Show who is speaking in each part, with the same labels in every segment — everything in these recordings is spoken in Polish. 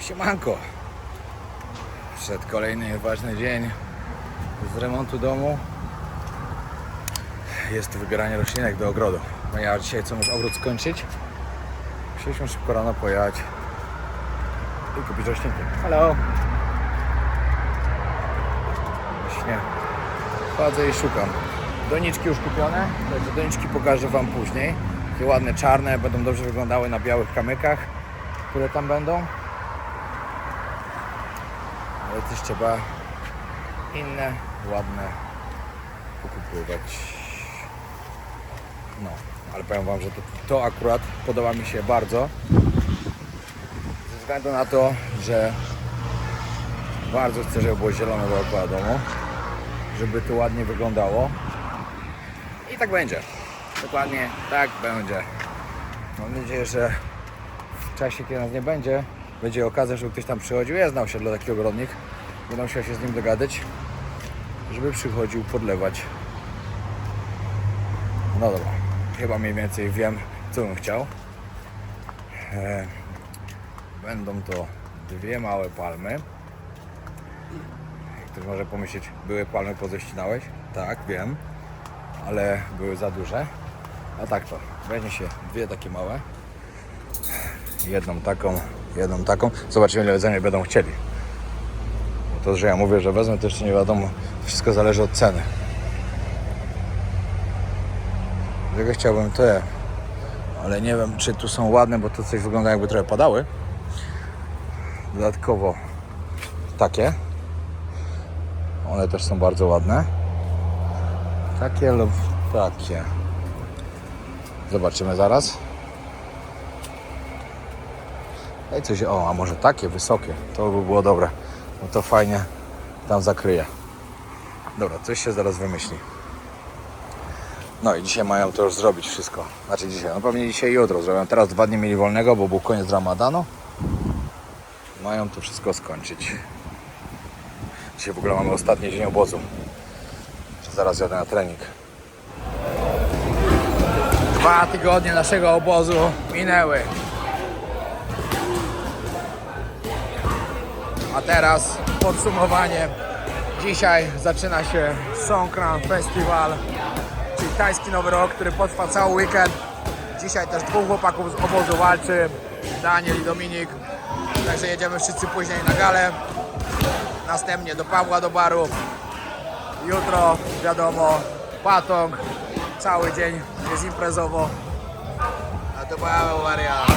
Speaker 1: Siemanko. Przed kolejny ważny dzień z remontu domu. Jest to wybieranie roślinek do ogrodu. Ja dzisiaj chcę już ogród skończyć. Musieliśmy szybko rano pojechać i kupić roślinki. Halo. Właśnie chodzę i szukam. Doniczki już kupione, także doniczki pokażę wam później. Takie ładne, czarne, będą dobrze wyglądały na białych kamykach, które tam będą. Ale też trzeba inne, ładne pokupywać. No, ale powiem wam, że to akurat podoba mi się bardzo. Ze względu na to, że bardzo chcę, żeby było zielone dookoła domu. Żeby to ładnie wyglądało. I tak będzie. Dokładnie tak będzie. Mam nadzieję, że w czasie, kiedy nas nie będzie, będzie okazja, żeby ktoś tam przychodził. Ja znał się dla taki ogrodnik. Będę musiał się z nim dogadać, żeby przychodził podlewać. No dobra, chyba mniej więcej wiem, co bym chciał. Będą to dwie małe palmy. Ktoś może pomyśleć, były palmy poześcinałeś? Tak, wiem, ale były za duże. A tak to, weźmie się dwie takie małe. Jedną taką. Zobaczymy, ile ze mnie będą chcieli. To, że ja mówię, że wezmę, to jeszcze nie wiadomo. Wszystko zależy od ceny. Dlatego chciałbym te, ale nie wiem, czy tu są ładne, bo to coś wygląda, jakby trochę padały. Dodatkowo takie. One też są bardzo ładne. Takie lub takie. Zobaczymy zaraz. I coś, a może takie wysokie. To by było dobre. No to fajnie tam zakryje. Dobra, coś się zaraz wymyśli. No i dzisiaj mają to już zrobić wszystko. Znaczy dzisiaj, no pewnie dzisiaj i jutro zrobią. Teraz 2 dni mieli wolnego, bo był koniec Ramadanu. Mają to wszystko skończyć. Dzisiaj w ogóle mamy ostatni dzień obozu. Zaraz jadę na trening. 2 tygodnie naszego obozu minęły. A teraz podsumowanie. Dzisiaj zaczyna się Songkran Festival, czyli tajski Nowy Rok, który potrwa cały weekend. Dzisiaj też 2 chłopaków z obozu walczy, Daniel i Dominik. Także jedziemy wszyscy później na galę. Następnie do Pawła do baru. Jutro wiadomo, Patong. Cały dzień jest imprezowo. A to Paweł wariat.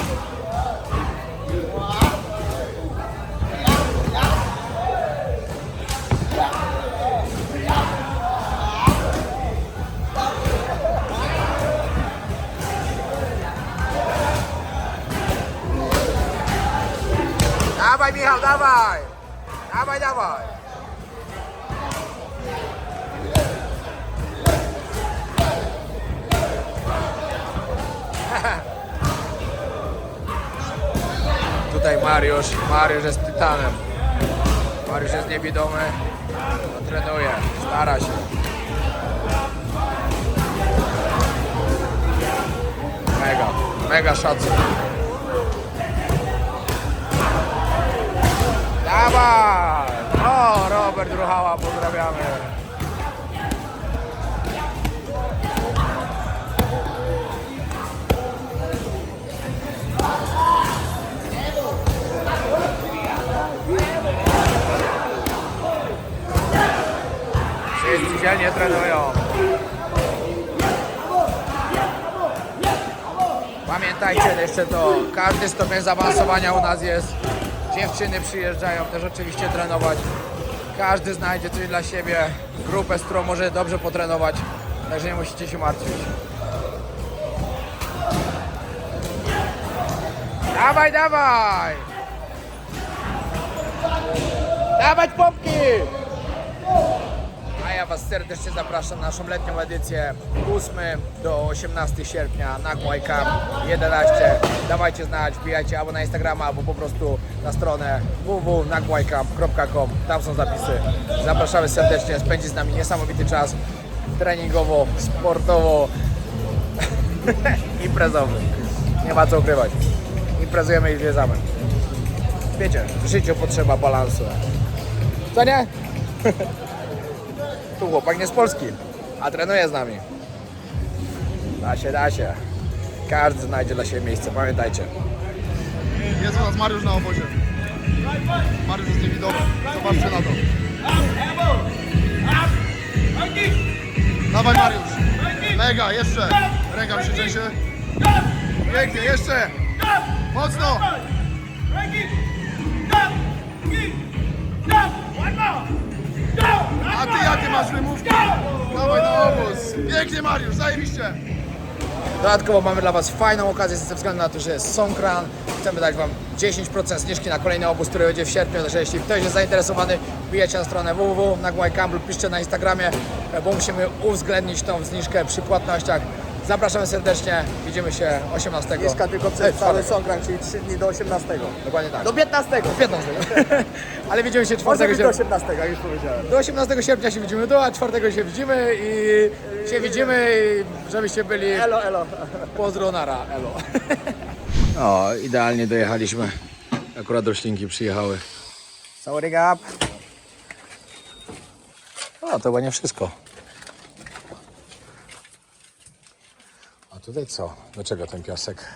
Speaker 1: Dawaj Michał, dawaj! Dawaj! Tutaj Mariusz jest tytanem. Mariusz jest niewidomy, no, trenuje, stara się. Mega szacunek. Dawaj! O, Robert Ruchała, pozdrawiamy. Wszyscy dzielnie trenują. Pamiętajcie jeszcze to, każdy stopień zaawansowania u nas jest. Dziewczyny przyjeżdżają też oczywiście trenować. Każdy znajdzie coś dla siebie, grupę, z którą może dobrze potrenować. Także nie musicie się martwić. Dawaj! Dawać pompki! A ja was serdecznie zapraszam na naszą letnią edycję 8 do 18 sierpnia na Muay Camp 11. Dawajcie znać, wbijajcie albo na Instagrama, albo po prostu na stronę www.nagmuaycamp.com. Tam są zapisy. Zapraszamy serdecznie, spędzić z nami niesamowity czas treningowo, sportowo, imprezowy. Nie ma co ukrywać. Imprezujemy i zwiedzamy. wiecie, w życiu potrzeba balansu. Co nie? Tu chłopak nie z Polski, a trenuje z nami. Da się. Każdy znajdzie dla siebie miejsce, pamiętajcie.
Speaker 2: Jest u nas Mariusz na obozie. Mariusz jest niewidomy. Zobaczcie na to. Dawaj Mariusz. Mega, jeszcze. Ręka mi się trzęsie. Pięknie, jeszcze. Mocno. A ty jakie masz wymówki? Dawaj na obóz. Pięknie Mariusz, zajebiście.
Speaker 1: Dodatkowo mamy dla Was fajną okazję ze względu na to, że jest Songkran. Chcemy dać Wam 10% zniżki na kolejny obóz, który będzie w sierpniu. Także jeśli ktoś jest zainteresowany, wbijecie na stronę www.nagłajcamp lub piszcie na Instagramie, bo musimy uwzględnić tą zniżkę przy płatnościach. Zapraszamy serdecznie, widzimy się 18.
Speaker 3: Zniżka tylko przez cały Songkran, czyli 3 dni do 18.
Speaker 1: Dokładnie tak.
Speaker 3: Do 15.
Speaker 1: 15. Ale widzimy się 4
Speaker 3: Może być do
Speaker 1: sierpnia.
Speaker 3: 18, jak już powiedziałem.
Speaker 1: Do 18 sierpnia się widzimy tu, a 4 się widzimy i żebyście byli.
Speaker 3: Elo, elo.
Speaker 1: Pozdro, nara, elo. O, idealnie dojechaliśmy. Akurat roślinki przyjechały.
Speaker 3: Sorry, gap.
Speaker 1: O, to chyba nie wszystko. A tutaj co? Do czego ten piasek?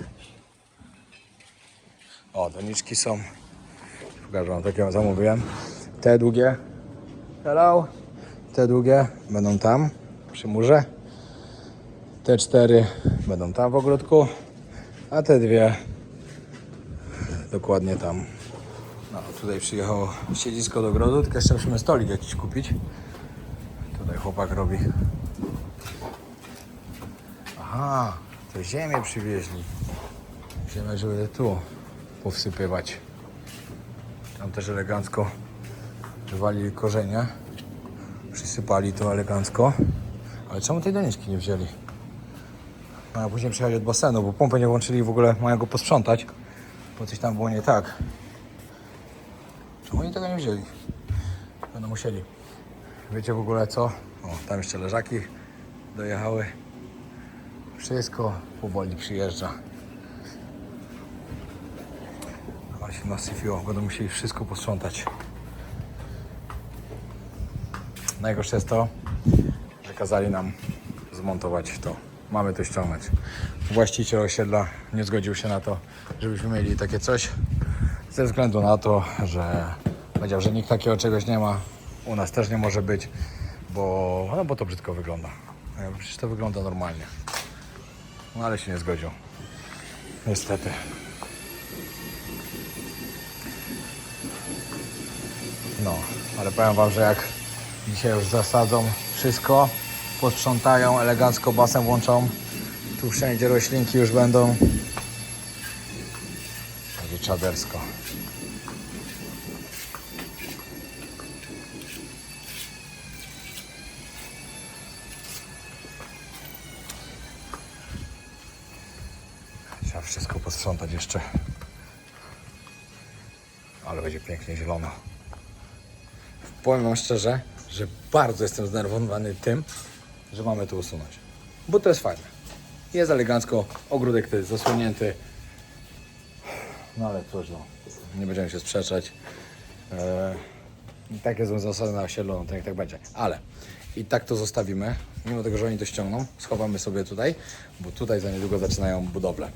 Speaker 1: O, doniczki są. Pokażę wam, takie zamówiłem. Te długie. Hello. Te długie będą tam, przy murze. Te 4 będą tam w ogródku. A te 2 dokładnie tam. No, tutaj przyjechało siedzisko do ogrodu, tylko jeszcze musimy stolik jakiś kupić. Tutaj chłopak robi. Aha, to ziemię przywieźli. Ziemię, żeby tu powsypywać. Tam też elegancko wywalili korzenie. Przysypali to elegancko. Ale czemu tej doniczki nie wzięli? Mają później przyjechać od basenu, bo pompę nie włączyli i w ogóle mają go posprzątać. Bo coś tam było nie tak. Czemu oni tego nie wzięli? Będą musieli. Wiecie w ogóle co? O, tam jeszcze leżaki dojechały. Wszystko powoli przyjeżdża. Ale się nasyfiło, będą musieli wszystko posprzątać. Najgorsze jest to, że kazali nam zmontować to. Mamy to ściągnąć. Właściciel osiedla nie zgodził się na to, żebyśmy mieli takie coś. Ze względu na to, że powiedział, że nikt takiego czegoś nie ma. U nas też nie może być, bo to brzydko wygląda. Ja mówię, przecież to wygląda normalnie. No ale się nie zgodził. Niestety. No, ale powiem wam, że jak dzisiaj już zasadzą wszystko, posprzątają, elegancko basen włączą, tu wszędzie roślinki już będą. Będzie czadersko. Trzeba wszystko posprzątać jeszcze. Ale będzie pięknie zielono. Powiem wam szczerze, że bardzo jestem zdenerwowany tym, że mamy to usunąć. Bo to jest fajne. Jest elegancko, ogródek to jest zasłonięty. No ale cóż, no, nie będziemy się sprzeczać. Takie są zasady na osiedlu, no to niech tak będzie. Ale i tak to zostawimy, mimo tego, że oni to ściągną, schowamy sobie tutaj, bo tutaj za niedługo zaczynają budowlę.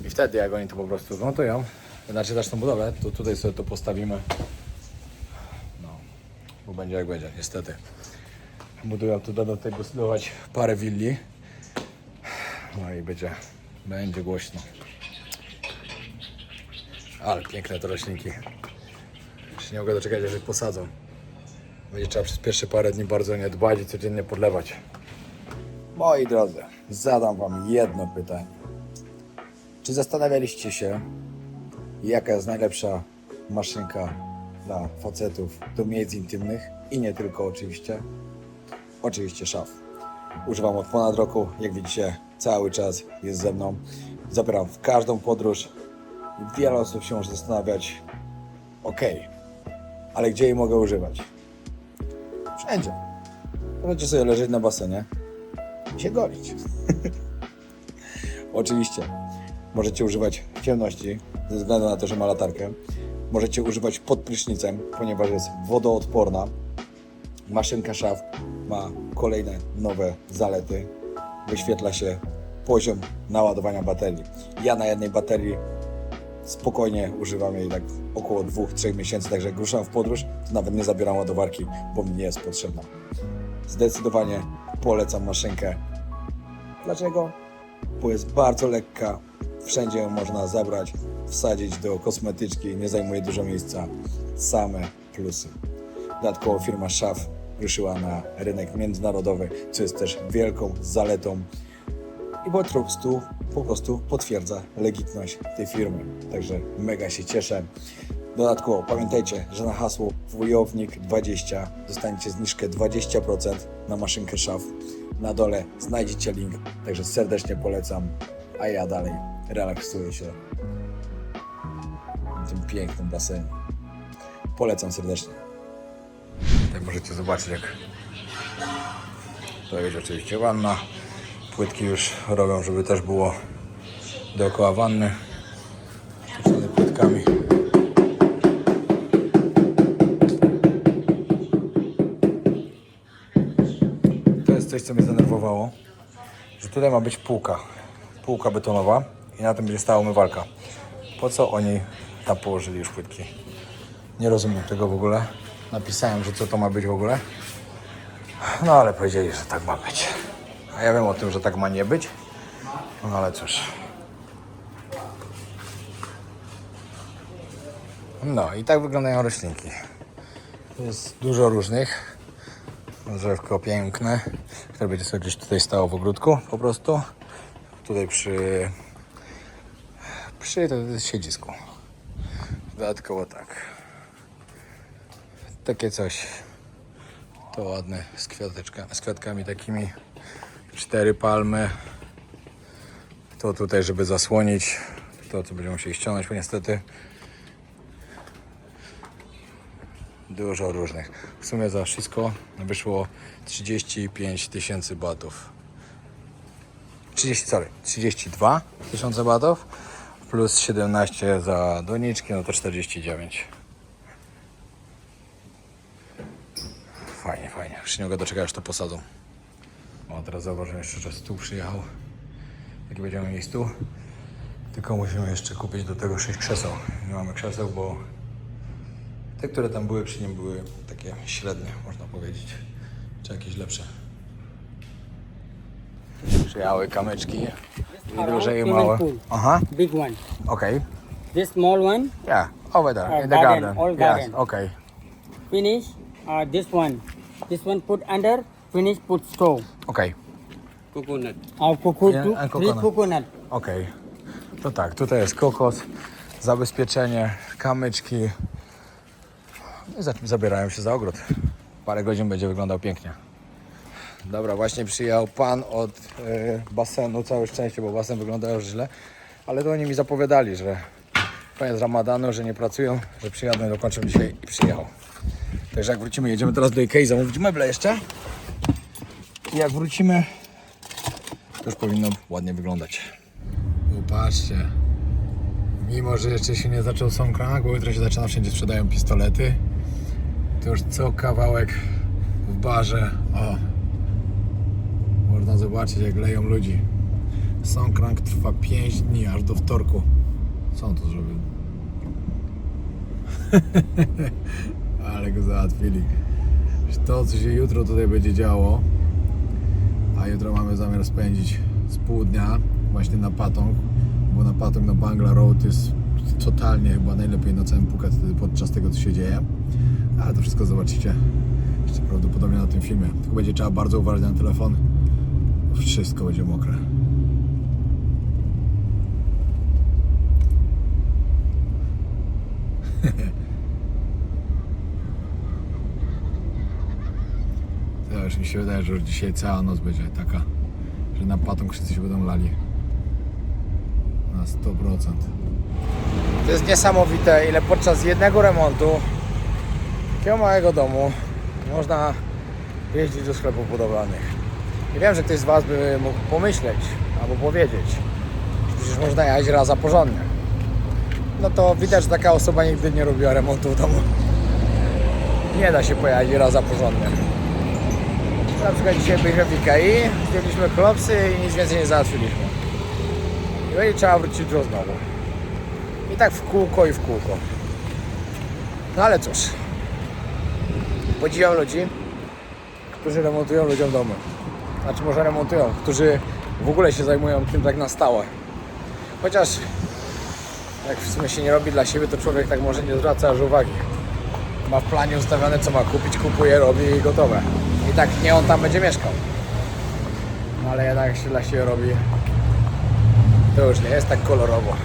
Speaker 1: I wtedy jak oni to po prostu zmontują, znaczy zaczną budowlę, to tutaj sobie to postawimy. No, bo będzie jak będzie, niestety. Budują tu do tego zbudować parę willi. No i będzie głośno. Ale piękne te roślinki. Już nie mogę doczekać, aż ich posadzą. Będzie trzeba przez pierwsze parę dni bardzo nie dbać i codziennie podlewać. Moi drodzy, zadam wam jedno pytanie. Czy zastanawialiście się, jaka jest najlepsza maszynka dla facetów do miejsc intymnych i nie tylko oczywiście? Oczywiście szaf. Używam od ponad roku, jak widzicie, cały czas jest ze mną. Zabieram w każdą podróż. Wiele osób się może zastanawiać, ale gdzie jej mogę używać? Wszędzie. Możecie sobie leżeć na basenie i się golić. Oczywiście możecie używać w ciemności, ze względu na to, że ma latarkę. możecie używać pod prysznicem, ponieważ jest wodoodporna. Maszynka SHAF ma kolejne nowe zalety. Wyświetla się poziom naładowania baterii. Ja na jednej baterii spokojnie używam jej tak około 2-3 miesięcy, także jak ruszam w podróż, to nawet nie zabieram ładowarki, bo mi nie jest potrzebna. Zdecydowanie polecam maszynkę. Dlaczego? Bo jest bardzo lekka, wszędzie ją można zabrać, wsadzić do kosmetyczki, nie zajmuje dużo miejsca. Same plusy. Dodatkowo firma SHAF ruszyła na rynek międzynarodowy, co jest też wielką zaletą i po prostu potwierdza legitność tej firmy. Także mega się cieszę. Dodatkowo pamiętajcie, że na hasło Wojownik20 dostaniecie zniżkę 20% na maszynkę SHAF. Na dole znajdziecie link, także serdecznie polecam, a ja dalej relaksuję się w tym pięknym basenie. Polecam serdecznie. Tutaj możecie zobaczyć, jak to jest oczywiście wanna. Płytki już robią, żeby też było dookoła wanny otoczone płytkami. To jest coś, co mnie zdenerwowało, że tutaj ma być półka betonowa i na tym będzie stała umywalka. Po co oni tam położyli już płytki? Nie rozumiem tego w ogóle. Napisałem, że co to ma być w ogóle. No ale powiedzieli, że tak ma być. A ja wiem o tym, że tak ma nie być. No ale cóż. No i tak wyglądają roślinki. Jest dużo różnych. Drzewko piękne, które będzie sobie gdzieś tutaj stało w ogródku po prostu. Tutaj przy siedzisku. Dodatkowo tak. Takie coś. To ładne z kwiatkami takimi. 4 palmy. To tutaj, żeby zasłonić to, co będziemy musieli ściągnąć, bo niestety dużo różnych. W sumie za wszystko wyszło 35 000 batów. 32 000 batów plus 17 za doniczki, no to 49. Fajnie, fajnie. Już nie mogę doczekać, aż to posadzą. O, teraz zauważyłem jeszcze, że stół przyjechał. Taki będziemy mieli stół. Tylko musimy jeszcze kupić do tego 6 krzeseł. Nie mamy krzeseł, bo te, które tam były przy nim, były takie średnie, można powiedzieć. Czy jakieś lepsze. Przyjechały kamyczki. I duże i małe. Aha,
Speaker 4: Big one.
Speaker 1: okay.
Speaker 4: This small one,
Speaker 1: Yeah, over there, in the
Speaker 4: garden,
Speaker 1: garden.
Speaker 4: all
Speaker 1: Yes,
Speaker 4: garden.
Speaker 1: okay.
Speaker 4: finish. This one. This one put under, finish put stove.
Speaker 1: Okay,
Speaker 4: Coconut.
Speaker 1: Yeah, and
Speaker 4: Three
Speaker 1: coconut.
Speaker 4: coconut.
Speaker 1: okej. To tak, tutaj jest kokos, zabezpieczenie, kamyczki. No i zabierają się za ogród. Parę godzin będzie wyglądał pięknie. Dobra, właśnie przyjechał pan od basenu, całe szczęście, bo basen wygląda już źle. Ale to oni mi zapowiadali, że koniec Ramadanu, że nie pracują, że przyjadą i dokończą dzisiaj i przyjechał. Także jak wrócimy, jedziemy teraz do Ikei zamówić meble jeszcze. I jak wrócimy, to już powinno ładnie wyglądać. Popatrzcie, mimo że jeszcze się nie zaczął Songkran, bo jutro się zaczyna, wszędzie sprzedają pistolety. To już co kawałek w barze, o, można zobaczyć, jak leją ludzi. Songkran trwa 5 dni, aż do wtorku. Co on tu zrobił? Ale go załatwili. To, co się jutro tutaj będzie działo, a jutro mamy zamiar spędzić z pół dnia właśnie na Patong, bo na Patong, na Bangla Road jest totalnie chyba najlepiej na całym Phuket podczas tego, co się dzieje. Ale to wszystko zobaczycie jeszcze prawdopodobnie na tym filmie. Tylko będzie trzeba bardzo uważać na telefon, bo wszystko będzie mokre. To już mi się wydaje, że już dzisiaj cała noc będzie taka, że na Patong wszyscy się będą lali. Na 100%. To jest niesamowite, ile podczas jednego remontu takiego małego domu można jeździć do sklepów budowlanych. I wiem, że ktoś z Was by mógł pomyśleć albo powiedzieć, że przecież można jechać raz za porządnie. no to widać, że taka osoba nigdy nie robiła remontu w domu. Nie da się pojechać raza porządnie. Na przykład dzisiaj byliśmy w Ikei, zdjęliśmy klopsy i nic więcej nie załatwiliśmy. I będzie trzeba wrócić do znowu. I tak w kółko i w kółko. No ale cóż. Podziwiam ludzi, którzy remontują ludziom domy. Znaczy może remontują, którzy w ogóle się zajmują tym tak na stałe. Chociaż jak w sumie się nie robi dla siebie, to człowiek tak może nie zwraca aż uwagi. Ma w planie ustawione, co ma kupić, kupuje, robi i gotowe. I tak nie on tam będzie mieszkał. No ale jednak jak się dla siebie robi, to już nie jest tak kolorowo.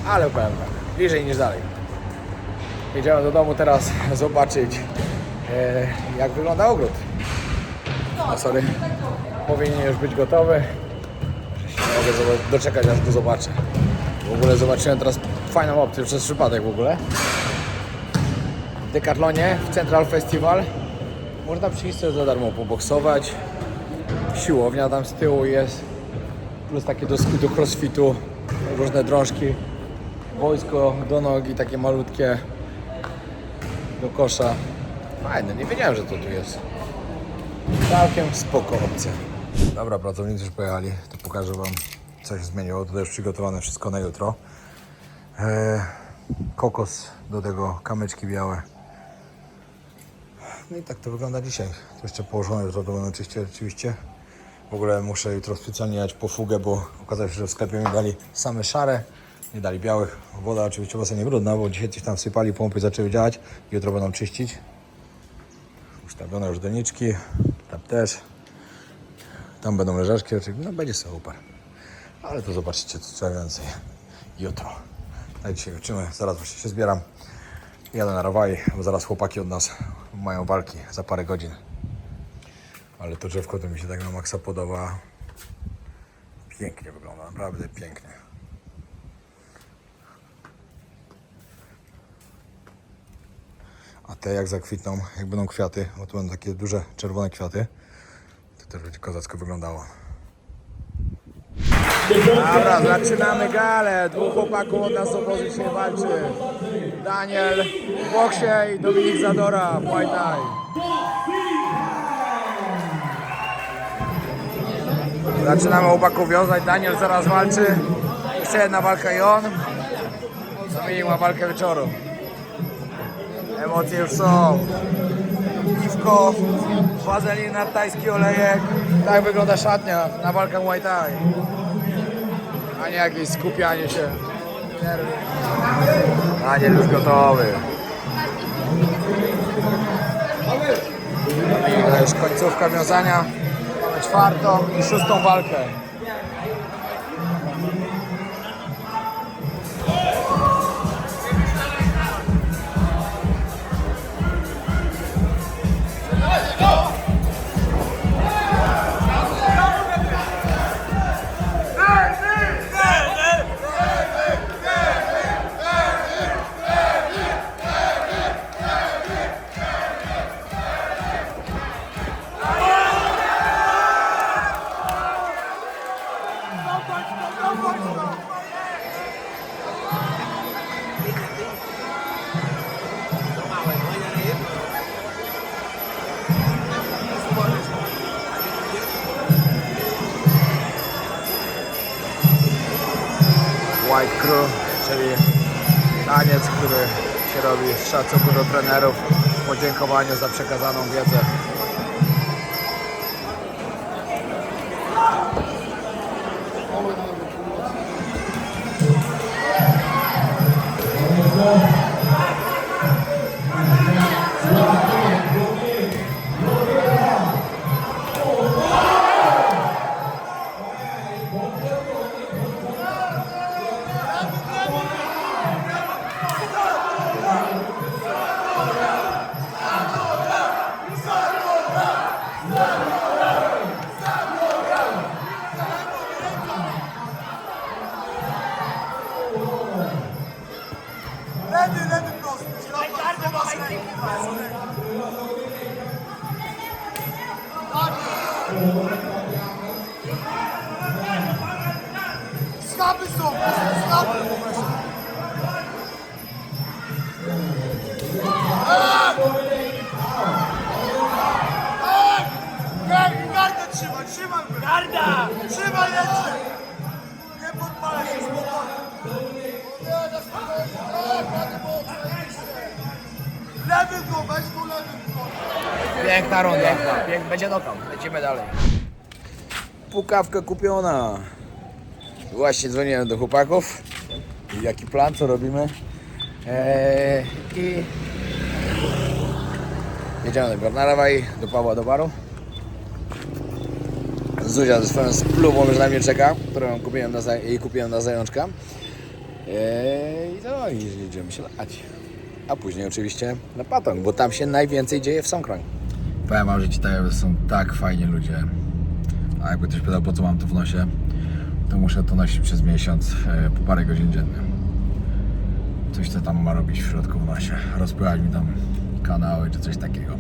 Speaker 1: Ale powiem tak, bliżej niż dalej. Jedziemy do domu teraz zobaczyć, jak wygląda ogród. No sorry, powinien już być gotowy. Nie mogę doczekać, aż go zobaczę. W ogóle zobaczyłem teraz fajną opcję przez przypadek w ogóle. W Decathlonie, w Central Festival można przyjść sobie za darmo poboksować. Siłownia tam z tyłu jest. Plus takie do crossfitu, różne drążki. Wojsko do nogi, takie malutkie. Do kosza. Fajne, nie wiedziałem, że to tu jest. Całkiem spoko opcja. Dobra, pracownicy już pojechali, to pokażę wam, co się zmieniło. Tutaj już przygotowane wszystko na jutro. Kokos, do tego kamyczki białe. No i tak to wygląda dzisiaj. To jeszcze położone, jutro to będą oczywiście. W ogóle muszę jutro specjalnie jechać po fugę, bo okazało się, że w sklepie mi dali same szare, nie dali białych. Woda oczywiście w basenie brudna, bo dzisiaj coś tam sypali, pompy zaczęły działać. Jutro będą czyścić. Ustawione już doniczki, tam też. Tam będą leżaczki, oczywiście, no będzie super. Ale to zobaczycie, co trzeba więcej jutro. Na dzisiaj kończymy, zaraz właśnie się zbieram. Jadę na Rawaj, bo zaraz chłopaki od nas mają walki za parę godzin. Ale to drzewko to mi się tak na maksa podoba. Pięknie wygląda, naprawdę pięknie. A te jak zakwitną, jak będą kwiaty, bo tu będą takie duże czerwone kwiaty, to też będzie kozacko wyglądało. Dobra, zaczynamy galę. Dwóch chłopaków od nas obozu się walczy. Daniel w boksie i Dominik Zadora w Muay Thai. Zaczynamy chłopaków wiązać. Daniel zaraz walczy. Jeszcze jedna walka i on. Dominik ma walkę wieczoru. Emocje już są. Piwko, wazelina, tajski olejek. Tak wygląda szatnia na walkach Muay Thai. A nie jakieś skupianie się. Nerwy. Daniel już gotowy. To już końcówka wiązania. Mamy czwartą i szóstą walkę. White Crew, czyli taniec, który się robi z szacunku do trenerów w podziękowaniu za przekazaną wiedzę.
Speaker 2: Schapy są! Schapy! Harda! Trzymaj ręce! Nie podpalaj się, spokojnie! Nie, na spokojnie! Tak, ładny bok, lewy go, weź go lewy go!
Speaker 1: Piękna runda. Będzie knockout. Lecimy dalej. Pukawka kupiona. Właśnie dzwoniłem do chłopaków. Jaki plan, co robimy? I jedziemy do Gornara i do Pawła do baru. Zuzia ze swoją spluwą już na mnie czeka, którą kupiłem na zajączka. I jedziemy się lać. A później oczywiście na Patong, bo tam się najwięcej dzieje w Songkran. Powiem wam, że ci Thajowie są tak fajni ludzie. A jakby ktoś pytał, po co mam to w nosie, to muszę to nosić przez miesiąc, po parę godzin dziennie. Coś, co tam ma robić w środku w nosie. Rozpływać mi tam kanały czy coś takiego.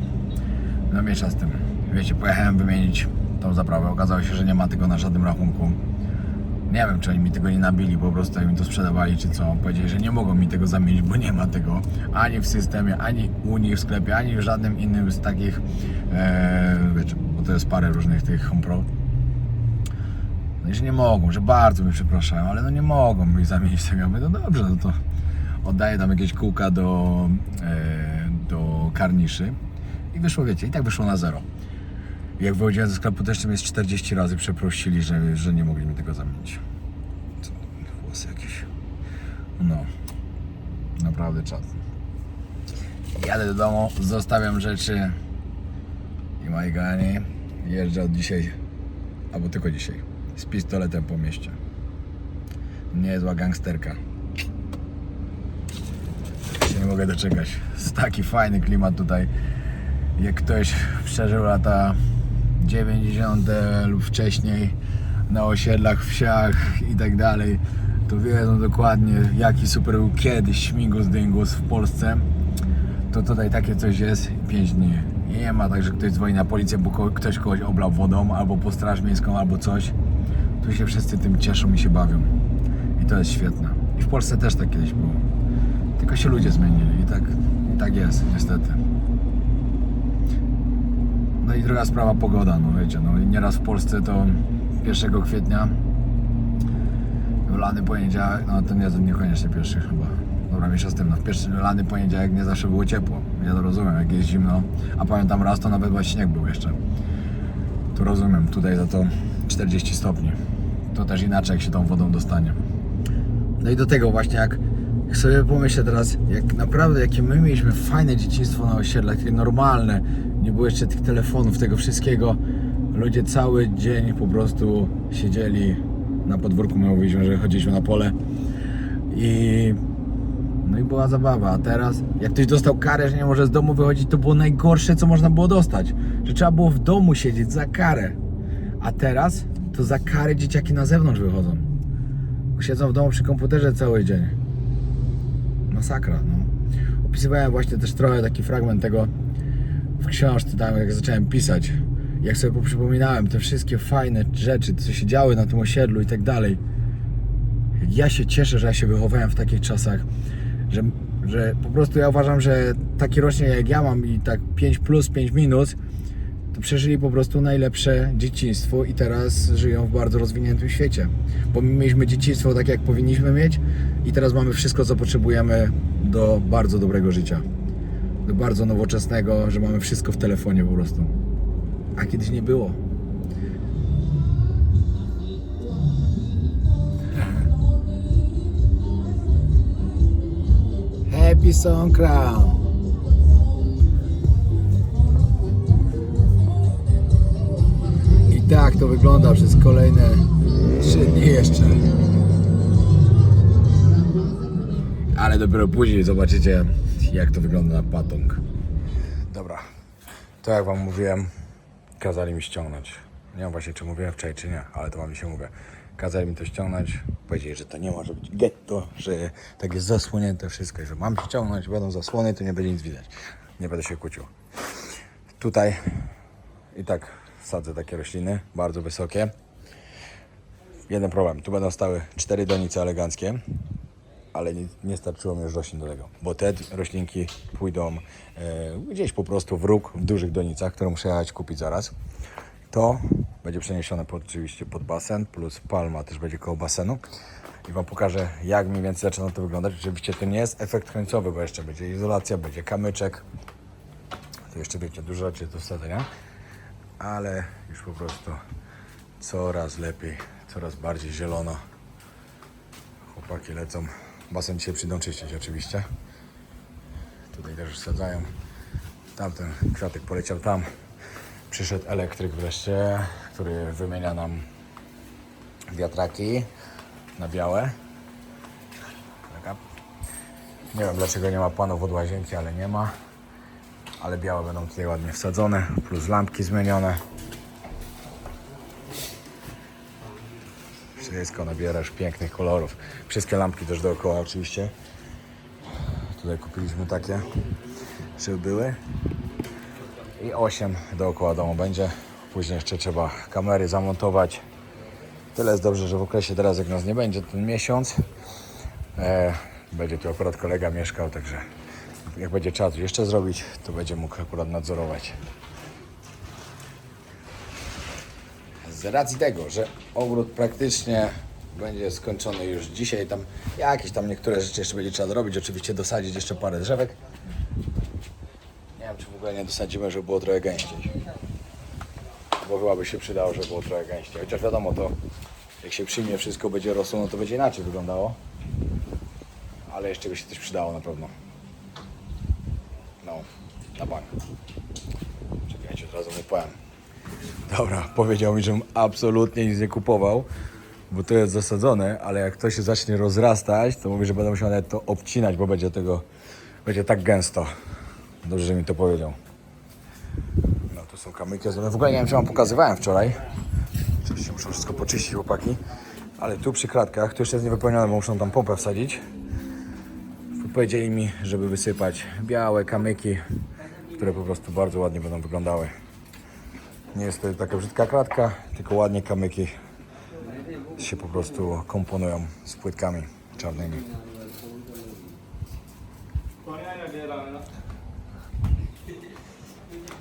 Speaker 1: No mniejsza z tym. Wiecie, pojechałem wymienić tą zaprawę. Okazało się, że nie ma tego na żadnym rachunku. Nie wiem, czy oni mi tego nie nabili, po prostu jak mi to sprzedawali, czy co. Powiedzieli, że nie mogą mi tego zamienić, bo nie ma tego ani w systemie, ani u nich w sklepie, ani w żadnym innym z takich, wiecie, bo to jest parę różnych tych HomePro. No i że nie mogą, że bardzo mi przepraszają, ale no nie mogą mi zamienić tego. Ja mówię, no dobrze, no to oddaję tam jakieś kółka do karniszy i wyszło, wiecie, i tak wyszło na zero. Jak wychodziłem ze sklepu, też mnie z 40 razy przeprosili, że nie mogli mi tego zamienić. Co, włosy jakieś. No, naprawdę czad. Jadę do domu, zostawiam rzeczy i moi kochani, jeżdżę od dzisiaj, albo tylko dzisiaj, z pistoletem po mieście. Niezła gangsterka. Się nie mogę doczekać. Jest taki fajny klimat tutaj. Jak ktoś przeżył lata 90. lub wcześniej na osiedlach, wsiach i tak dalej, to wiedzą dokładnie, jaki super był kiedyś śmigus dyngus w Polsce. To tutaj takie coś jest 5 dni. I nie ma tak, że ktoś dzwoni na policję, bo ktoś kogoś oblał wodą, albo po straż miejską, albo coś. Tu się wszyscy tym cieszą i się bawią. I to jest świetne. I w Polsce też tak kiedyś było. Tylko się ludzie zmienili i tak jest, niestety. No i druga sprawa, pogoda, no wiecie, no i nieraz w Polsce to 1 kwietnia w lany poniedziałek, no to niekoniecznie pierwszy chyba, dobra, mniejsza z tym, no w pierwszy lany poniedziałek nie zawsze było ciepło, ja to rozumiem, jak jest zimno, a pamiętam raz to nawet właśnie śnieg był jeszcze, to rozumiem, tutaj za to 40 stopni, to też inaczej jak się tą wodą dostanie. No i do tego właśnie jak sobie pomyślę teraz, jak naprawdę jakie my mieliśmy fajne dzieciństwo na osiedlach, takie normalne, nie było jeszcze tych telefonów, tego wszystkiego. Ludzie cały dzień po prostu siedzieli na podwórku, my mówiliśmy, że chodziliśmy na pole no i była zabawa. A teraz, jak ktoś dostał karę, że nie może z domu wychodzić, to było najgorsze, co można było dostać, że trzeba było w domu siedzieć za karę. A teraz to za karę dzieciaki na zewnątrz wychodzą. Siedzą w domu przy komputerze cały dzień. Masakra, no. Opisywałem właśnie też trochę taki fragment tego w książce, tam jak zacząłem pisać. Jak sobie poprzypominałem te wszystkie fajne rzeczy, co się działy na tym osiedlu i tak dalej. Ja się cieszę, że ja się wychowałem w takich czasach, że po prostu ja uważam, że taki rocznik jak ja mam i tak 5 plus, 5 minus, to przeżyli po prostu najlepsze dzieciństwo i teraz żyją w bardzo rozwiniętym świecie. Bo my mieliśmy dzieciństwo tak, jak powinniśmy mieć i teraz mamy wszystko, co potrzebujemy do bardzo dobrego życia. Do bardzo nowoczesnego, że mamy wszystko w telefonie po prostu. A kiedyś nie było. Happy Songkran! I tak to wygląda przez kolejne 3 dni jeszcze. Ale dopiero później zobaczycie, jak to wygląda na Patong. Dobra, to jak wam mówiłem, kazali mi ściągnąć. Nie wiem właśnie, czy mówiłem wczoraj, czy nie, ale to wam się mówię. Kazali mi to ściągnąć, powiedzieli, że to nie może być getto, że tak jest zasłonięte wszystko i że mam ściągnąć, będą zasłony, to nie będzie nic widać. Nie będę się kłócił. Tutaj i tak sadzę takie rośliny, bardzo wysokie. Jeden problem, tu będą stały 4 donice eleganckie, ale nie starczyło mi już roślin do tego, bo te roślinki pójdą gdzieś po prostu w róg, w dużych donicach, które muszę jechać kupić zaraz. To będzie przeniesione oczywiście pod basen, plus palma też będzie koło basenu. I Wam pokażę, jak mniej więcej zaczyna to wyglądać. Oczywiście to nie jest efekt końcowy, bo jeszcze będzie izolacja, będzie kamyczek. To jeszcze wiecie, dużo rzeczy do wsadzenia. Ale już po prostu coraz lepiej, coraz bardziej zielono. Chłopaki lecą. Basen dzisiaj przyjdą czyścić oczywiście. Tutaj też już wsadzają. Tamten kwiatek poleciał tam. Przyszedł elektryk wreszcie, który wymienia nam wiatraki na białe. Taka. Nie wiem dlaczego nie ma panów od łazienki, ale nie ma. Ale białe będą tutaj ładnie wsadzone, plus lampki zmienione. Wszystko nabiera już pięknych kolorów. Wszystkie lampki też dookoła oczywiście. Tutaj kupiliśmy takie, żeby były. I 8 dookoła domu będzie. Później jeszcze trzeba kamery zamontować. Tyle jest dobrze, że w okresie teraz jak nas nie będzie ten miesiąc, będzie tu akurat kolega mieszkał, także jak będzie trzeba coś jeszcze zrobić, to będzie mógł akurat nadzorować. Z racji tego, że ogród praktycznie będzie skończony już dzisiaj, tam jakieś tam niektóre rzeczy jeszcze będzie trzeba zrobić, oczywiście dosadzić jeszcze parę drzewek. Nie wiem, czy w ogóle nie dosadzimy, żeby było trochę gęściej. Bo chyba by się przydało, żeby było trochę gęściej. Chociaż wiadomo, to jak się przyjmie, wszystko będzie rosło, no to będzie inaczej wyglądało. Ale jeszcze by się coś przydało na pewno. No, na bank. Czekajcie, od razu mu powiem. Dobra, powiedział mi, żebym absolutnie nic nie kupował, bo to jest zasadzone, ale jak to się zacznie rozrastać, to mówi, że będę musiał nawet to obcinać, bo będzie tak gęsto. Dobrze, że mi to powiedział. No, to są kamyki. W ogóle nie wiem, czy wam pokazywałem wczoraj. Oczywiście muszę wszystko poczyścić, chłopaki. Ale tu przy kratkach, to jeszcze jest niewypełnione, bo muszą tam pompę wsadzić. Powiedzieli mi, żeby wysypać białe kamyki, które po prostu bardzo ładnie będą wyglądały. Nie jest to taka brzydka kratka, tylko ładnie kamyki się po prostu komponują z płytkami czarnymi.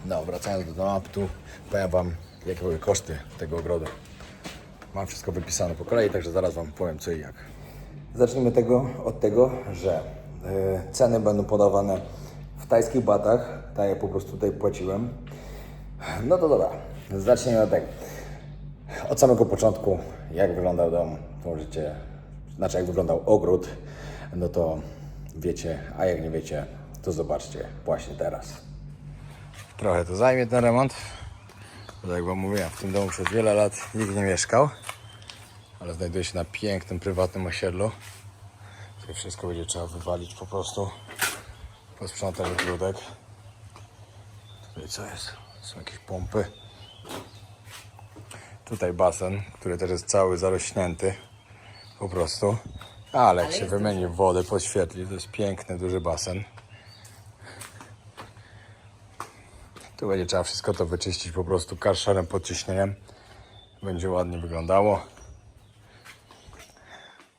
Speaker 1: No, wracając do tematu, powiem wam, jakie były koszty tego ogrodu. Mam wszystko wypisane po kolei, także zaraz wam powiem co i jak. Zacznijmy od tego, że ceny będą podawane w tajskich batach, tak jak po prostu tutaj płaciłem. No to dobra, zacznijmy od tego. Od samego początku, jak wyglądał dom, to możecie, znaczy jak wyglądał ogród, no to wiecie, a jak nie wiecie, to zobaczcie właśnie teraz. Trochę to zajmie ten remont, bo jak wam mówiłem, w tym domu przez wiele lat nikt nie mieszkał, ale znajduje się na pięknym, prywatnym osiedlu. Tutaj wszystko będzie trzeba wywalić po prostu, posprzątać ogródek. Tutaj co jest? Są jakieś pompy. Tutaj basen, który też jest cały zarośnięty po prostu. Ale jak się wymieni wodę, podświetli, to jest piękny, duży basen. Tu będzie trzeba wszystko to wyczyścić po prostu karszerem pod ciśnieniem. Będzie ładnie wyglądało.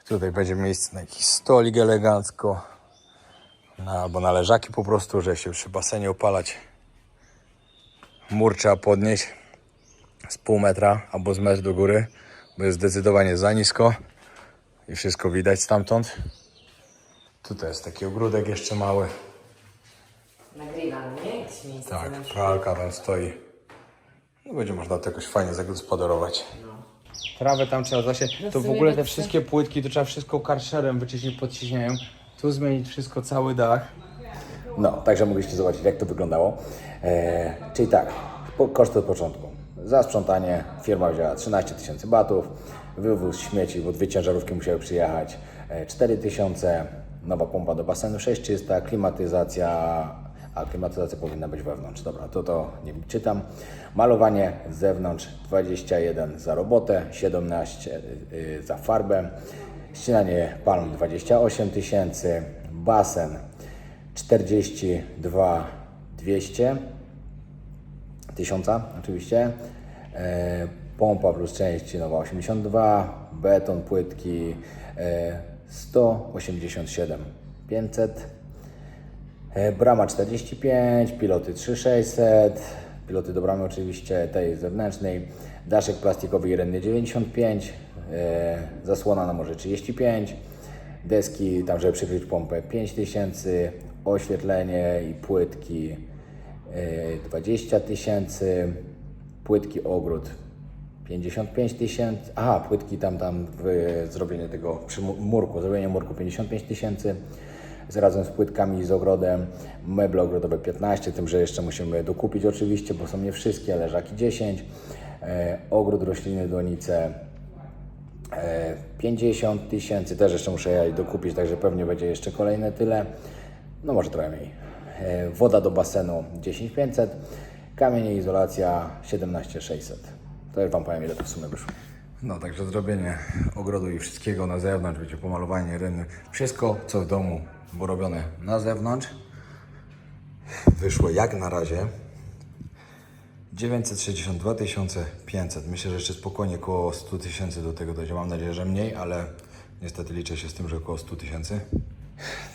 Speaker 1: Tutaj będzie miejsce na jakiś stolik elegancko. Albo na leżaki po prostu, że się przy basenie opalać. Mur trzeba podnieść z pół metra albo z metr do góry, bo jest zdecydowanie za nisko i wszystko widać stamtąd. Tutaj jest taki ogródek jeszcze mały.
Speaker 5: Nagrywam, nie? Jakieś miejsce.
Speaker 1: Tak, pralka tam stoi. No będzie można to jakoś fajnie zagospodarować. Trawę tam trzeba zasiać. To w ogóle te wszystkie płytki to trzeba wszystko karszerem wyczyścić pod ciśnieniem. Tu zmienić wszystko, cały dach. No, także mogliście zobaczyć jak to wyglądało. Czyli tak, koszty od początku. Za sprzątanie firma wzięła 13 000 batów, wywóz śmieci, bo 2 ciężarówki musiały przyjechać, 4 000, nowa pompa do basenu 6300, klimatyzacja, a klimatyzacja powinna być wewnątrz. Dobra, to nie czytam. Malowanie z zewnątrz 21 za robotę, 17 za farbę, ścinanie palm 28 000, basen 42 200 tysiąca oczywiście, pompa plus części nowa 82, beton, płytki 187 500, brama 45, piloty 3600, piloty do bramy oczywiście tej zewnętrznej, daszek plastikowy i renny 95, zasłona na morze 35, deski tam, żeby przykryć pompę 5000, oświetlenie i płytki 20 000, płytki ogród 55 000, aha, płytki tam zrobienie tego przy murku, zrobienie murku 55 000, razem z płytkami i z ogrodem, meble ogrodowe 15, tym, że jeszcze musimy dokupić oczywiście, bo są nie wszystkie, leżaki 10, ogród, rośliny, donice 50 000, też jeszcze muszę je dokupić, także pewnie będzie jeszcze kolejne tyle, no może trochę mniej. Woda do basenu 10 500, kamienie, izolacja 17 600. To już Wam powiem, ile to w sumie wyszło. No, także zrobienie ogrodu i wszystkiego na zewnątrz, wiecie, pomalowanie rynny, wszystko co w domu było robione na zewnątrz, wyszło jak na razie 962 500. Myślę, że jeszcze spokojnie około 100 000 do tego dojdzie. Mam nadzieję, że mniej, ale niestety liczę się z tym, że około 100 000.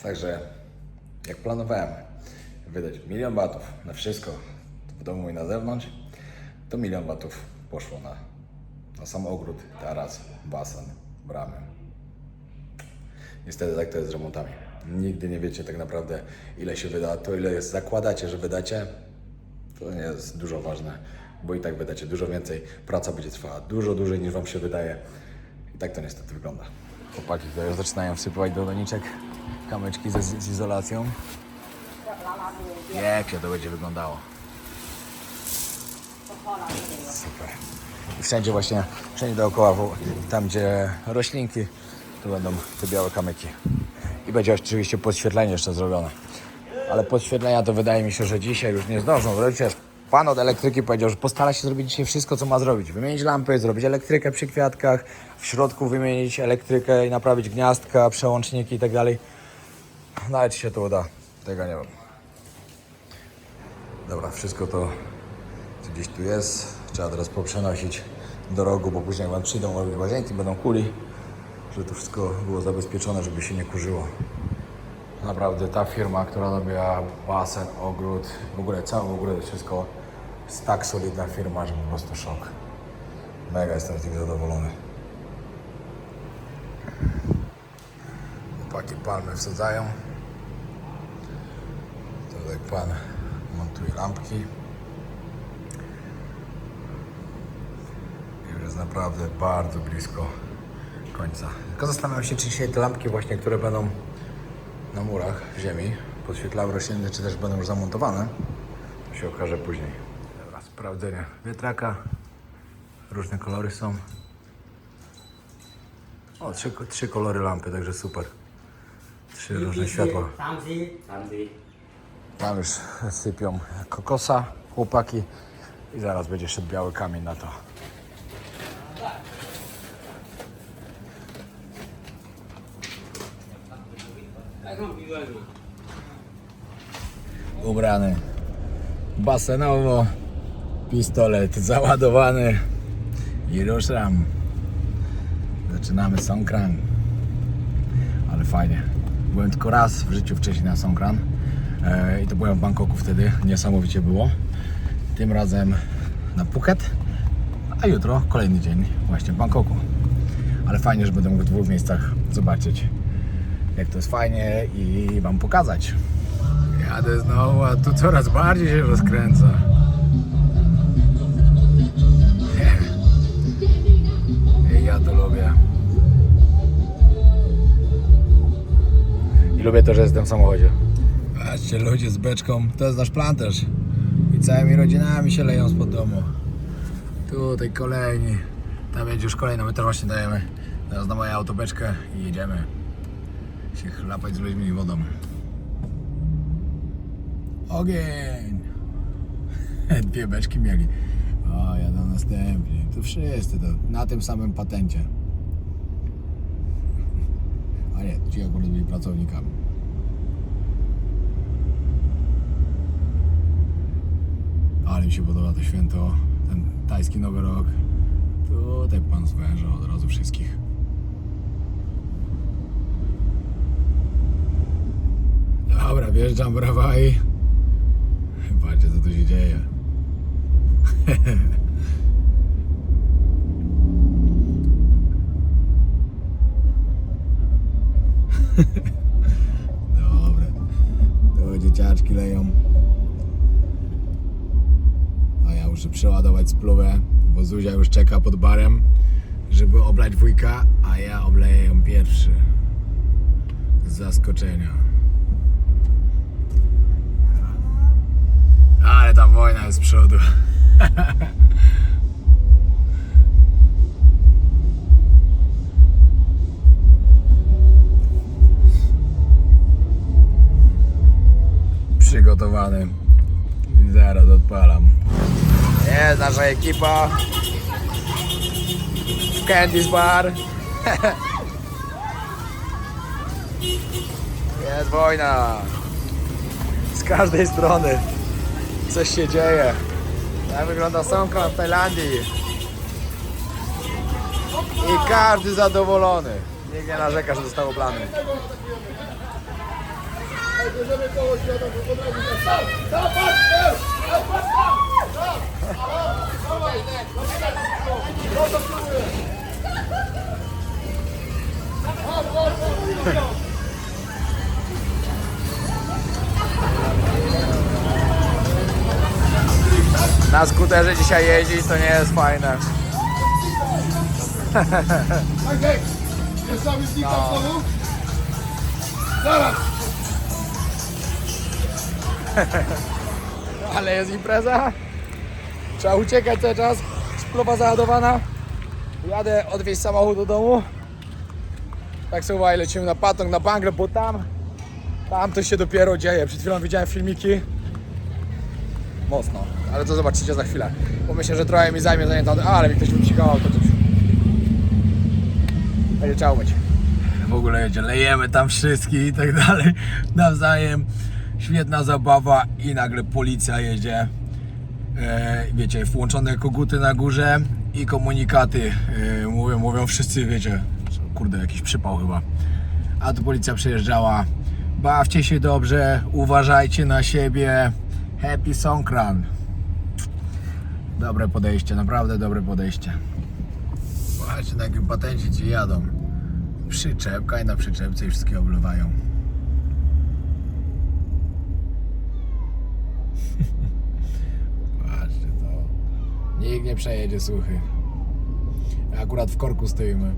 Speaker 1: Także jak planowałem wydać 1 000 000 batów na wszystko w domu i na zewnątrz, to 1 000 000 batów poszło na sam ogród, taras, basen, bramy. Niestety tak to jest z remontami. Nigdy nie wiecie tak naprawdę, ile się wyda. To, ile zakładacie, że wydacie, to nie jest dużo ważne, bo i tak wydacie dużo więcej. Praca będzie trwała dużo dłużej, niż Wam się wydaje. I tak to niestety wygląda. Chłopaki tutaj już zaczynają wsypywać do doniczek kamyczki z izolacją. Jak się to będzie wyglądało. Super. I wszędzie właśnie, wszędzie dookoła, tam gdzie roślinki, to będą te białe kamyki. I będzie oczywiście podświetlenie jeszcze zrobione. Ale podświetlenia to wydaje mi się, że dzisiaj już nie zdążą zrobić. Pan od elektryki powiedział, że postara się zrobić dzisiaj wszystko, co ma zrobić. Wymienić lampy, zrobić elektrykę przy kwiatkach, w środku wymienić elektrykę i naprawić gniazdka, przełączniki i tak dalej. Nawet się to uda, tego nie wiem. Dobra, wszystko to, co gdzieś tu jest, trzeba teraz poprzenosić do rogu, bo później jak Wam przyjdą robić łazienki, będą kuli, żeby to wszystko było zabezpieczone, żeby się nie kurzyło. Naprawdę ta firma, która robiła basen, ogród, w ogóle cały ogród, wszystko jest tak solidna firma, że po prostu szok. Mega jestem z nich zadowolony. Chłopaki palmy wsadzają. Tutaj pan montuje lampki. Już jest naprawdę bardzo blisko końca. Tylko zastanawiam się, czy dzisiaj te lampki właśnie, które będą na murach w ziemi, podświetlały rośliny, czy też będą już zamontowane, to się okaże później. Dobra, sprawdzenie wiatraka. Różne kolory są. O, trzy kolory lampy, także super. 3 różne światła. Tam już sypią kokosa chłopaki i zaraz będzie szedł biały kamień na to. Ubrany basenowo, pistolet załadowany i ruszam. Zaczynamy Songkran. Ale fajnie. Byłem tylko raz w życiu wcześniej na Songkran i to byłem w Bangkoku wtedy. Niesamowicie było. Tym razem na Phuket, a jutro kolejny dzień właśnie w Bangkoku. Ale fajnie, że będę mógł w 2 miejscach zobaczyć, jak to jest fajnie i Wam pokazać. Jadę znowu, a tu coraz bardziej się rozkręca. Ja to lubię. I lubię to, że jestem w samochodzie. Patrzcie, ludzie z beczką, to jest nasz plan też. I całymi rodzinami się leją spod domu. Tutaj kolejni. Tam jedzie już kolejna, my też właśnie dajemy. Teraz na moją autobeczkę i jedziemy się chlapać z ludźmi i wodą. Ogień! 2 beczki mieli. O, jadą następnie. To wszyscy to na tym samym patencie. A nie, ci akurat byli pracownikami. Ale mi się podoba to święto, ten tajski Nowy Rok. Tutaj pan zwęża od razu wszystkich. Dobra, wjeżdżam w Rawai. Patrzcie, co tu się dzieje. Dobra. To dzieciaczki leją. A ja muszę przeładować spluwę, bo Zuzia już czeka pod barem, żeby oblać wujka, a ja obleję ją pierwszy. Z zaskoczenia. Ale tam wojna jest z przodu. Przygotowany. I zaraz odpalam. Jest nasza ekipa. Candy's Bar. Jest wojna. Z każdej strony coś się dzieje. Jak wygląda Songkran w Tajlandii. I każdy zadowolony. Nikt nie narzeka, że został oblany.
Speaker 2: Bierzemy koło świata, to od razu
Speaker 1: Na skuterze dzisiaj jeździć to nie jest fajne.
Speaker 2: Okej, jeszcze znikam znowu. Zaraz.
Speaker 1: Ale jest impreza. Trzeba uciekać cały czas. Spluwa załadowana. Jadę odwieźć samochód do domu. Tak słuchaj, lecimy na Patong, na Bangle, bo tam to się dopiero dzieje. Przed chwilą widziałem filmiki. Mocno, ale to zobaczycie za chwilę. Bo myślę, że trochę mi zajmie zanim tam... ale mi ktoś wypsikał auto. Będzie trzeba umyć. W ogóle jedzie, lejemy tam wszystkich i tak dalej. Nawzajem. Świetna zabawa i nagle policja jedzie. Wiecie, włączone koguty na górze i komunikaty. Mówią wszyscy, wiecie, kurde, jakiś przypał chyba. A tu policja przejeżdżała. Bawcie się dobrze, uważajcie na siebie. Happy Songkran. Dobre podejście, naprawdę dobre podejście. Patrzcie, na jakim patencie ci jadą. Przyczepka i na przyczepce i wszystkie oblewają. Patrzcie to. Nikt nie przejedzie suchy. Akurat w korku stoimy.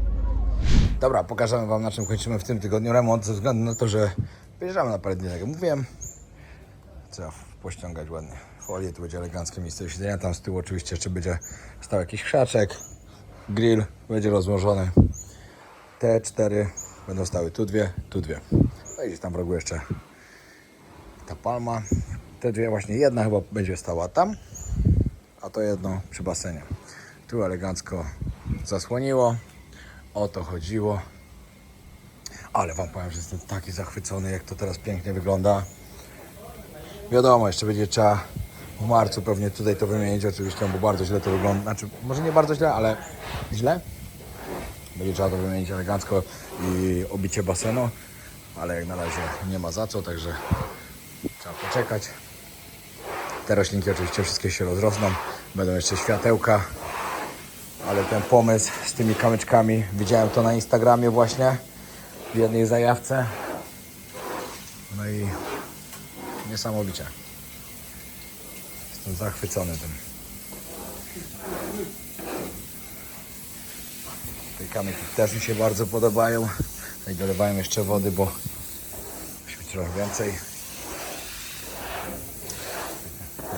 Speaker 1: Dobra, pokażemy wam, na czym kończymy w tym tygodniu remont, ze względu na to, że wyjeżdżamy na parę dni, tak jak mówiłem. Trzeba pościągać ładnie folię, tu będzie eleganckie miejsce do siedzenia. Tam z tyłu oczywiście jeszcze będzie stał jakiś krzaczek. Grill będzie rozłożony. Te 4 będą stały tu dwie, tu dwie. No i gdzieś tam w rogu jeszcze ta palma. Te dwie właśnie, jedna chyba będzie stała tam, a to jedno przy basenie. Tu elegancko zasłoniło. O to chodziło. Ale wam powiem, że jestem taki zachwycony, jak to teraz pięknie wygląda. Wiadomo, jeszcze będzie trzeba w marcu pewnie tutaj to wymienić oczywiście, bo bardzo źle to wygląda. Znaczy, może nie bardzo źle, ale źle. Będzie trzeba to wymienić elegancko i obicie basenu, ale jak na razie nie ma za co, także trzeba poczekać. Te roślinki oczywiście wszystkie się rozrosną, będą jeszcze światełka, ale ten pomysł z tymi kamyczkami, widziałem to na Instagramie właśnie w jednej zajawce. No i niesamowicie. Jestem zachwycony tym. Te kamyki też mi się bardzo podobają. Tutaj dolewałem jeszcze wody, bo musi być trochę więcej.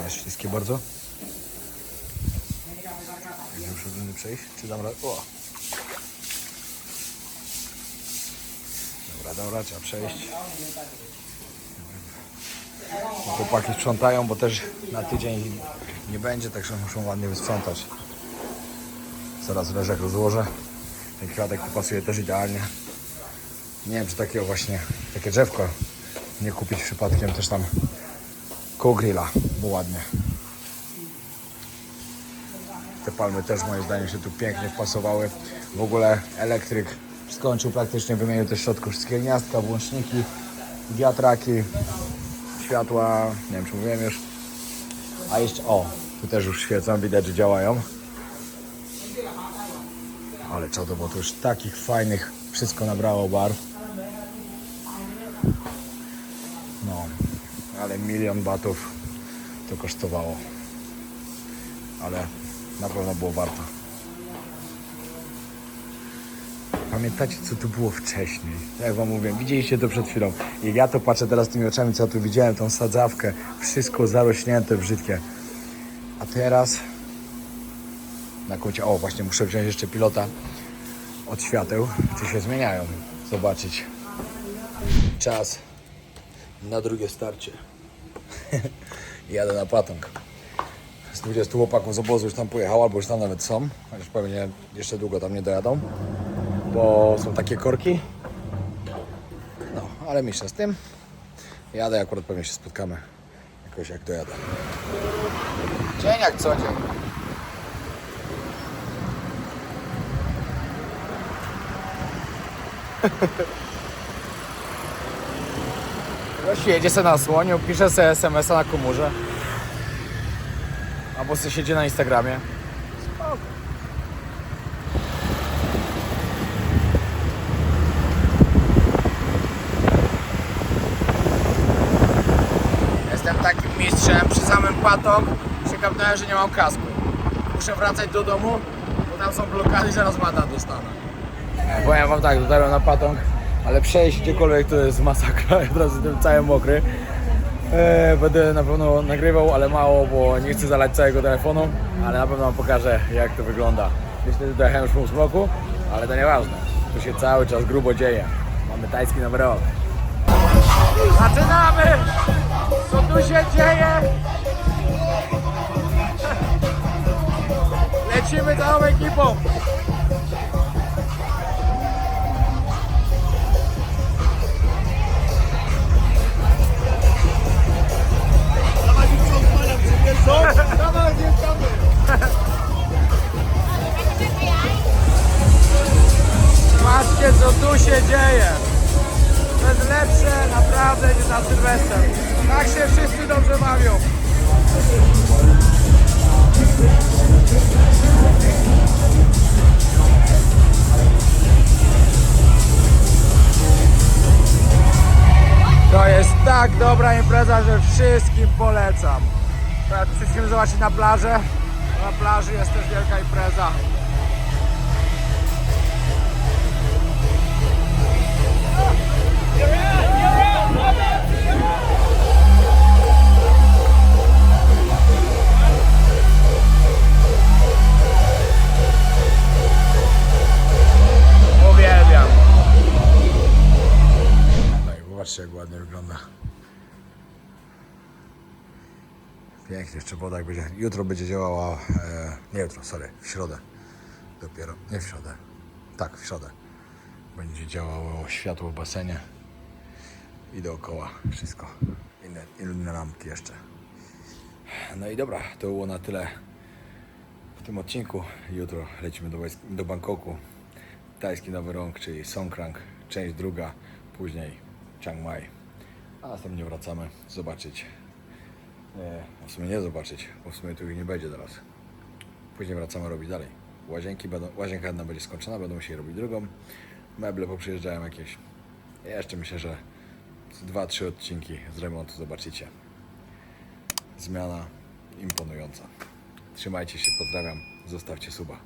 Speaker 1: Jest śliskie bardzo. Muszę będę przejść, czy dam radę? O! Dobra, trzeba przejść. Chłopaki sprzątają, bo też na tydzień nie będzie, także muszą ładnie wysprzątać. Zaraz leżek rozłożę. Ten kwiatek tu pasuje też idealnie. Nie wiem, czy takiego właśnie, takie drzewko nie kupić przypadkiem też tam koło grilla, bo ładnie. Te palmy też moim zdaniem się tu pięknie wpasowały. W ogóle elektryk skończył praktycznie, wymienił też w środku wszystkie gniazdka, włączniki, wiatraki, światła, nie wiem czy mówiłem już. A jeszcze, Tu też już świecą, widać, że działają. Ale czado, bo to już takich fajnych wszystko nabrało barw. No, ale 1 000 000 batów to kosztowało. Ale na pewno było warto. Pamiętacie, co tu było wcześniej? Jak wam mówiłem, widzieliście to przed chwilą. I ja to patrzę teraz tymi oczami, co tu widziałem, tą sadzawkę. Wszystko zarośnięte, brzydkie. A teraz na końcu, o właśnie muszę wziąć jeszcze pilota od świateł, czy się zmieniają. Zobaczyć. Czas na drugie starcie. Jadę na Patong. Z 20 chłopaków z obozu już tam pojechało, albo już tam nawet są. Chociaż pewnie jeszcze długo tam nie dojadą, bo są takie korki. No, ale myślę z tym. Jadę, akurat pewnie się spotkamy jakoś jak dojadę. Dzień jak co dzień. Gość jedzie se na słoniu, pisze se SMS-a na komórze. Albo se siedzi na Instagramie. Spoko. Jestem takim mistrzem przy samym Patong. Się kapnąłem, że nie mam kasku. Muszę wracać do domu, bo tam są blokady i zaraz mandat dostanę. Powiem wam tak, dotarłem na Patong, ale przejść gdziekolwiek to jest masakra. Ja teraz jestem cały mokry. Będę na pewno nagrywał, ale mało, bo nie chcę zalać całego telefonu, ale na pewno wam pokażę, jak to wygląda. Myślę, że dojechałem już po smoku, ale to nieważne. Tu się cały czas grubo dzieje. Mamy tajski numer rok. Zaczynamy! Co tu się dzieje? Lecimy całą ekipą!
Speaker 2: Dawaj, wjeżdżamy!
Speaker 1: Patrzcie, co tu się dzieje! To jest lepsze naprawdę niż na Sylwester. Tak się wszyscy dobrze bawią. To jest tak dobra impreza, że wszystkim polecam. Tak, wszystkim zobaczyć na plażę. Na plaży jest też wielka impreza. Uwielbiam. No i zobaczcie, jak ładnie wygląda. Pięknie, jeszcze woda jak będzie. Jutro będzie działała, nie jutro, sorry, w środę. Dopiero, nie w środę. Tak, w środę. Będzie działało światło w basenie. I dookoła wszystko. Inne lampki jeszcze. No i dobra, to było na tyle w tym odcinku. Jutro lecimy do Bangkoku. Tajski Nowy Rok, czyli Songkran, część druga. Później Chiang Mai. A następnie wracamy zobaczyć. W sumie nie zobaczyć, bo w sumie tu ich nie będzie teraz. Później wracamy robić dalej. Łazienka jedna będzie skończona, będą musieli robić drugą. Meble poprzyjeżdżają jakieś. Jeszcze myślę, że 2-3 odcinki z remontu zobaczycie. Zmiana imponująca. Trzymajcie się, pozdrawiam, zostawcie suba.